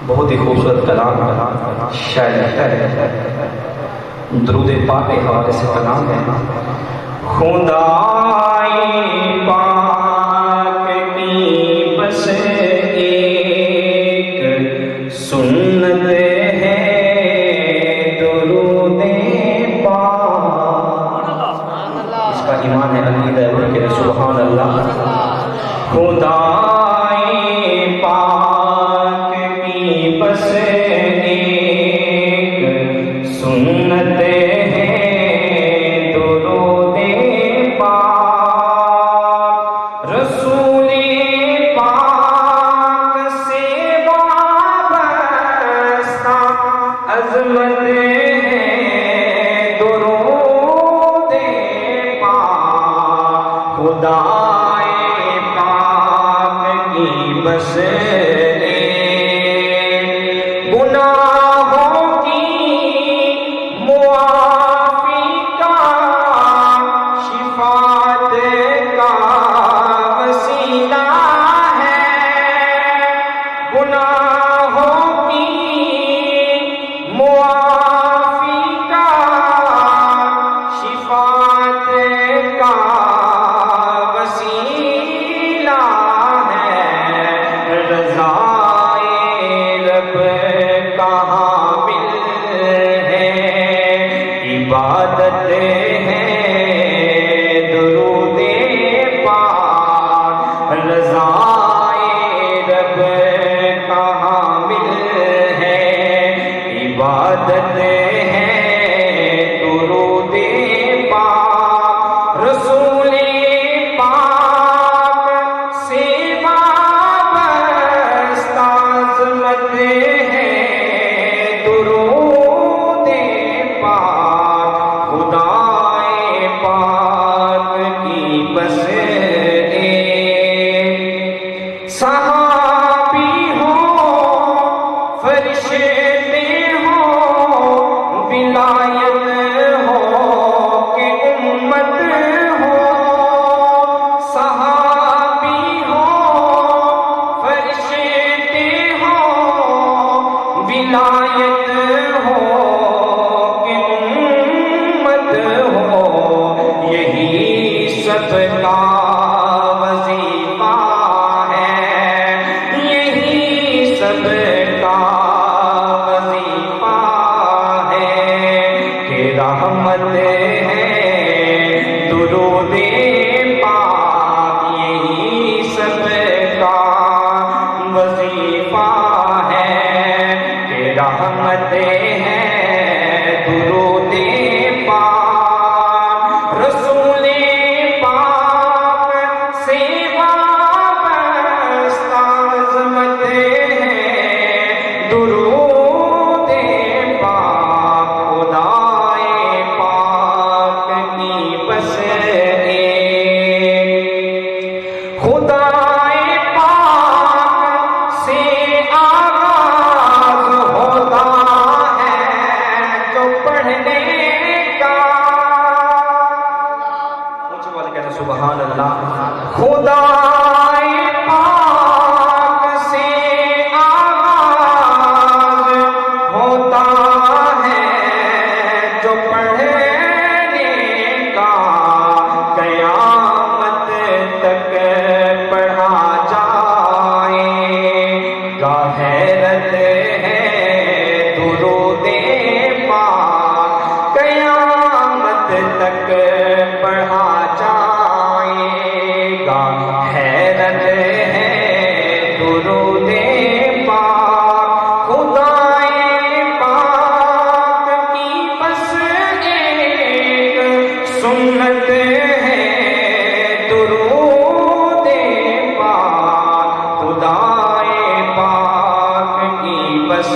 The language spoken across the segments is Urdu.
بہت ہی خوبصورت کلام شاعر درود پاک کے حوالے سے کلام ہے. خدائے پاک کی بس ایک سنت ہے درود پاک. اس کا ایمان ہے عقیدہ ہے کہ سبحان اللہ. خدائے پاک کی بس ایک سنت ہے درود پاک. رسول پاک سے وابستہ عظمت ہے درود پاک. خدائے پاک کی بس گناہوں کی معافی کا شفاعت کا وسیلہ ہے. گناہوں کی معافی کا شفاعت کا وسیلہ ہے. رضائے رب کا حامل ہے عبادت ہے درود پاک. رضائے رب کا حامل ہے عبادت ہے درود پاک. رسول پاک سے وابستہ عظمت ہے درود پاک. خدائے پاک کی بس صحابی ہو فرشتے ہو ولایت ہو کہ امت ہو. صحابی ہو فرشتے ہو ولایت ہو کہ امت ہو. یہی سب کا وظیفہ ہے. یہی سب کا وظیفہ ہے کہ رحمت ہے درود پاک. یہی سب کا وظیفہ ہے کہ رحمت ہے درود پاک. رسول پاک سے وابستہ عظمت ہے درود پاک. خدائے پاک کی بس خدائے پاک سے آغاز ہوتا ہے جو پڑھنے کا. اونچے والے کہتے ہیں سبحان اللہ. خدائے پاک سے آغاز ہوتا ہے جو پڑھنے کا. قیامت تک پڑھا جائے گا. حیرت ہے درود پاک. قیامت تک پڑھا جائے گا. حیرت ہے درود پاک. خدائے پاک کی بس ایک سنت ہے درود پاک. خدائے پاک کی بس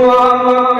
دعا